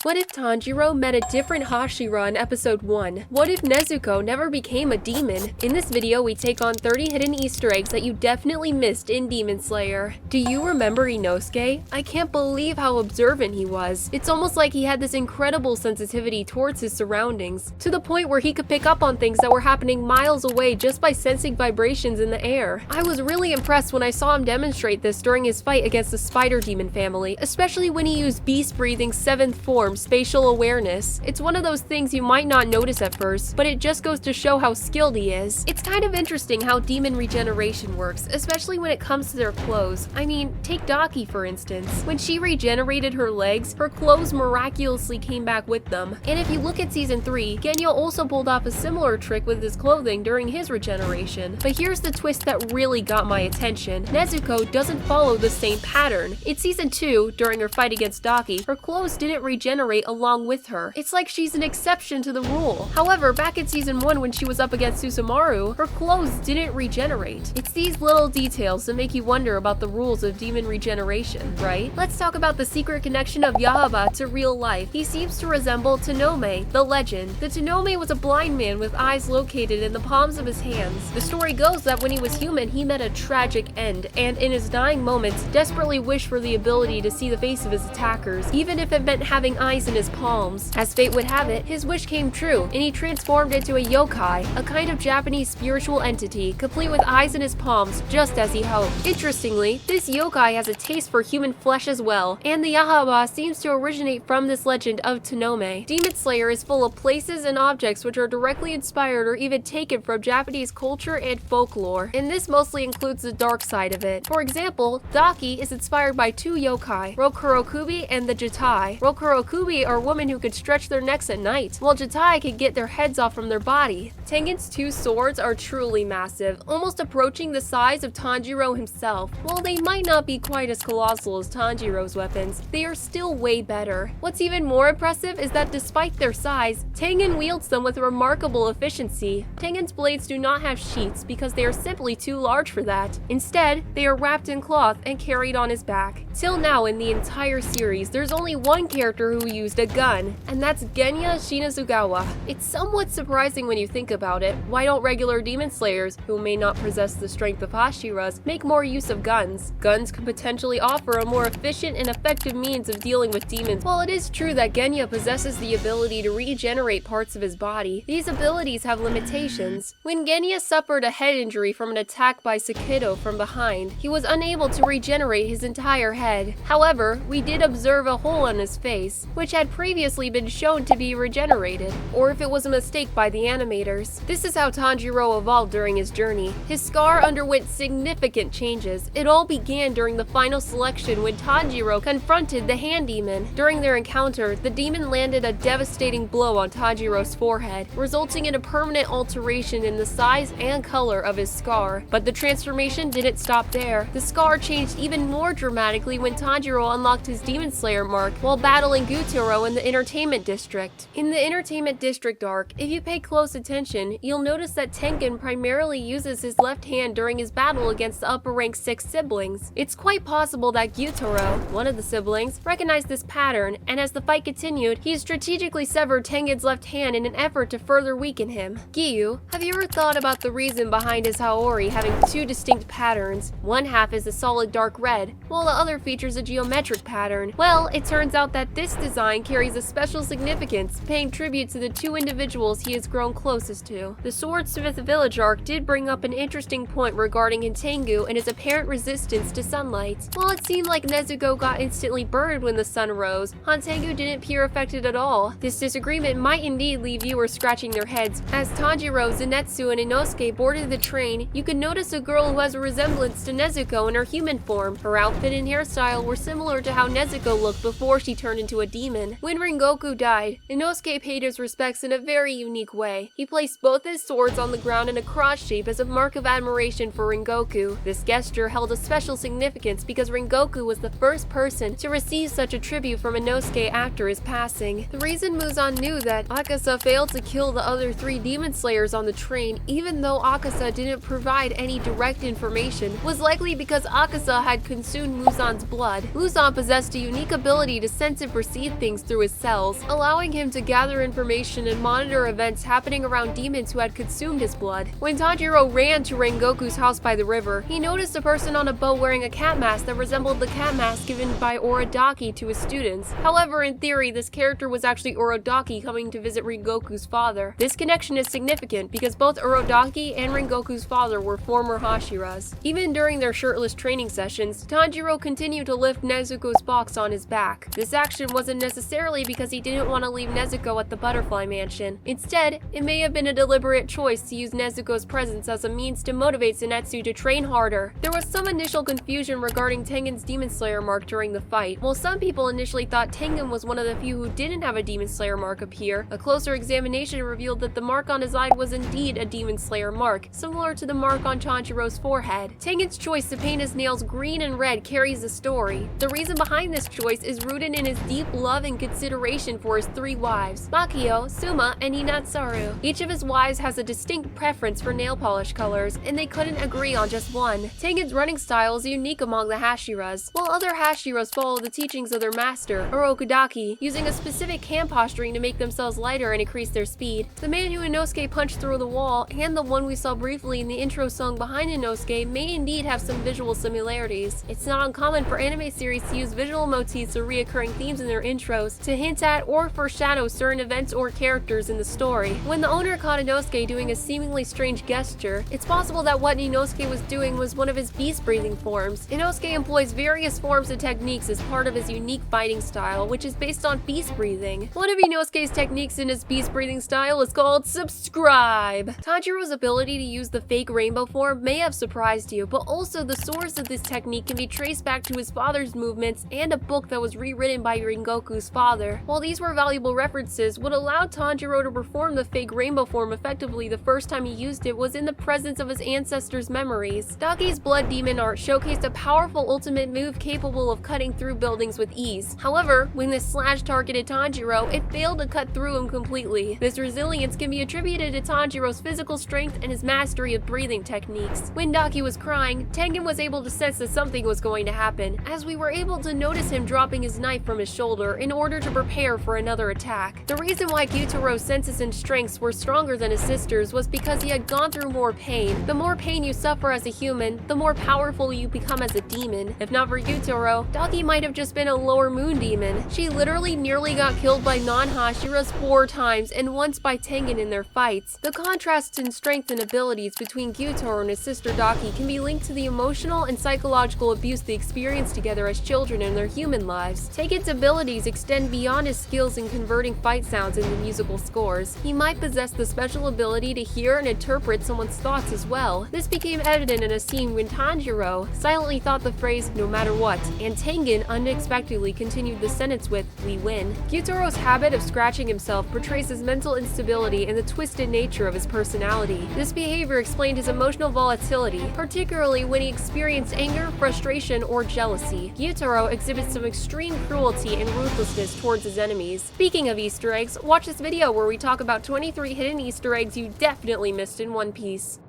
What if Tanjiro met a different Hashira in episode 1? What if Nezuko never became a demon? In this video, we take on 30 hidden Easter eggs that you definitely missed in Demon Slayer. Do you remember Inosuke? I can't believe how observant he was. It's almost like he had this incredible sensitivity towards his surroundings, to the point where he could pick up on things that were happening miles away just by sensing vibrations in the air. I was really impressed when I saw him demonstrate this during his fight against the Spider Demon family, especially when he used Beast Breathing's 7th form, spatial awareness. It's one of those things you might not notice at first, but it just goes to show how skilled he is. It's kind of interesting how demon regeneration works, especially when it comes to their clothes. I mean, take Daki for instance. When she regenerated her legs, her clothes miraculously came back with them. And if you look at season 3, Genya also pulled off a similar trick with his clothing during his regeneration. But here's the twist that really got my attention. Nezuko doesn't follow the same pattern. In season 2, during her fight against Daki, her clothes didn't regenerate along with her. It's like she's an exception to the rule. However, back in season 1 when she was up against Susumaru, her clothes didn't regenerate. It's these little details that make you wonder about the rules of demon regeneration, right? Let's talk about the secret connection of Yaiba to real life. He seems to resemble Tanome, the legend. The Tanome was a blind man with eyes located in the palms of his hands. The story goes that when he was human, he met a tragic end, and in his dying moments, desperately wished for the ability to see the face of his attackers, even if it meant having eyes in his palms. As fate would have it, his wish came true, and he transformed into a yokai, a kind of Japanese spiritual entity, complete with eyes in his palms, just as he hoped. Interestingly, this yokai has a taste for human flesh as well, and the Yaiba seems to originate from this legend of Tanome. Demon Slayer is full of places and objects which are directly inspired or even taken from Japanese culture and folklore, and this mostly includes the dark side of it. For example, Daki is inspired by 2 yokai, Rokurokubi and the Jitai. Rokurokubi are women who could stretch their necks at night, while Jitai could get their heads off from their body. Tengen's 2 swords are truly massive, almost approaching the size of Tanjiro himself. While they might not be quite as colossal as Tanjiro's weapons, they are still way better. What's even more impressive is that despite their size, Tengen wields them with remarkable efficiency. Tengen's blades do not have sheaths because they are simply too large for that. Instead, they are wrapped in cloth and carried on his back. Till now in the entire series, there's only one character who used a gun, and that's Genya Shinazugawa. It's somewhat surprising when you think about it. Why don't regular demon slayers, who may not possess the strength of Hashiras, make more use of guns? Guns could potentially offer a more efficient and effective means of dealing with demons. While it is true that Genya possesses the ability to regenerate parts of his body, these abilities have limitations. When Genya suffered a head injury from an attack by Sakido from behind, he was unable to regenerate his entire head. However, we did observe a hole on his face, which had previously been shown to be regenerated, or if it was a mistake by the animators. This is how Tanjiro evolved during his journey. His scar underwent significant changes. It all began during the final selection when Tanjiro confronted the hand demon. During their encounter, the demon landed a devastating blow on Tanjiro's forehead, resulting in a permanent alteration in the size and color of his scar. But the transformation didn't stop there. The scar changed even more dramatically when Tanjiro unlocked his Demon Slayer mark while battling Gyutaro in the Entertainment District. In the Entertainment District arc, if you pay close attention, you'll notice that Tengen primarily uses his left hand during his battle against the upper rank 6 siblings. It's quite possible that Gyutaro, one of the siblings, recognized this pattern, and as the fight continued, he strategically severed Tengen's left hand in an effort to further weaken him. Giyu, have you ever thought about the reason behind his Haori having 2 distinct patterns? One half is a solid dark red, while the other features a geometric pattern. Well, it turns out that this design carries a special significance, paying tribute to the 2 individuals he has grown closest to. The Swordsmith Village arc did bring up an interesting point regarding Tengu and his apparent resistance to sunlight. While it seemed like Nezuko got instantly burned when the sun rose, Tengu didn't appear affected at all. This disagreement might indeed leave viewers scratching their heads. As Tanjiro, Zenitsu, and Inosuke boarded the train, you could notice a girl who has a resemblance to Nezuko in her human form. Her outfit and hairstyle were similar to how Nezuko looked before she turned into a demon. When Rengoku died, Inosuke paid his respects in a very unique way. He placed placed both his swords on the ground in a cross shape as a mark of admiration for Rengoku. This gesture held a special significance because Rengoku was the first person to receive such a tribute from Inosuke after his passing. The reason Muzan knew that Akaza failed to kill the other 3 demon slayers on the train, even though Akaza didn't provide any direct information, was likely because Akaza had consumed Muzan's blood. Muzan possessed a unique ability to sense and perceive things through his cells, allowing him to gather information and monitor events happening around demons who had consumed his blood. When Tanjiro ran to Rengoku's house by the river, he noticed a person on a boat wearing a cat mask that resembled the cat mask given by Orodaki to his students. However, in theory, this character was actually Orodaki coming to visit Rengoku's father. This connection is significant because both Orodaki and Rengoku's father were former Hashiras. Even during their shirtless training sessions, Tanjiro continued to lift Nezuko's box on his back. This action wasn't necessarily because he didn't want to leave Nezuko at the Butterfly Mansion. Instead, it may have been a deliberate choice to use Nezuko's presence as a means to motivate Zenitsu to train harder. There was some initial confusion regarding Tengen's Demon Slayer mark during the fight. While some people initially thought Tengen was one of the few who didn't have a Demon Slayer mark appear, a closer examination revealed that the mark on his eye was indeed a Demon Slayer mark, similar to the mark on Tanjiro's forehead. Tengen's choice to paint his nails green and red carries a story. The reason behind this choice is rooted in his deep love and consideration for his 3 wives, Makio, Suma, and Hinatsaru. Each of his wives has a distinct preference for nail polish colors, and they couldn't agree on just one. Tengen's running style is unique among the Hashiras. While other Hashiras follow the teachings of their master, Urokudaki, using a specific hand posturing to make themselves lighter and increase their speed. The man who Inosuke punched through the wall, and the one we saw briefly in the intro song behind Inosuke, may indeed have some visual similarities. It's not uncommon for anime series to use visual motifs or reoccurring themes in their intros to hint at or foreshadow certain events or characters in the story. When the owner caught Inosuke doing a seemingly strange gesture, it's possible that what Inosuke was doing was one of his beast-breathing forms. Inosuke employs various forms and techniques as part of his unique fighting style, which is based on beast breathing. One of Inosuke's techniques in his beast breathing style is called subscribe. Tanjiro's ability to use the fake rainbow form may have surprised you, but also the source of this technique can be traced back to his father's movements and a book that was rewritten by Rengoku's father. While these were valuable references, what allowed Tanjiro to perform the fake rainbow form effectively the first time he used it was in the presence of his ancestors' memories. Daki's Blood Demon art showcased a powerful ultimate move capable of cutting through buildings with ease. However, when this slash targeted Tanjiro, it failed to cut through him completely. This resilience can be attributed to Tanjiro's physical strength and his mastery of breathing techniques. When Daki was crying, Tengen was able to sense that something was going to happen, as we were able to notice him dropping his knife from his shoulder in order to prepare for another attack. The reason why Gyutoro's senses and strengths were stronger than his sister's was because he had gone through more pain. The more pain you suffer as a human, the more powerful you become as a demon. If not for Gyutoro, Daki might have just been a lower moon demon. She literally nearly got killed by non-Hashiras 4 times and once by Tengen in their fights. The contrasts in strength and abilities between Gyutoro and his sister Daki can be linked to the emotional and psychological abuse they experienced together as children in their human lives. Tengen's abilities extend beyond his skills in converting fight sounds into musical scores. He might possess the special ability to hear and interpret someone's thoughts as well. This became evident in a scene when Tanjiro silently thought the phrase "no matter what," and Tengen unexpectedly continued the sentence with "we win." Gyutoro's habit of scratching himself portrays his mental instability and the twisted nature of his personality. This behavior explained his emotional volatility, particularly when he experienced anger, frustration, or jealousy. Gyutoro exhibits some extreme cruelty and ruthlessness towards his enemies. Speaking of Easter eggs, watch this video where we talk about 23 hidden Easter eggs you definitely missed in One Piece.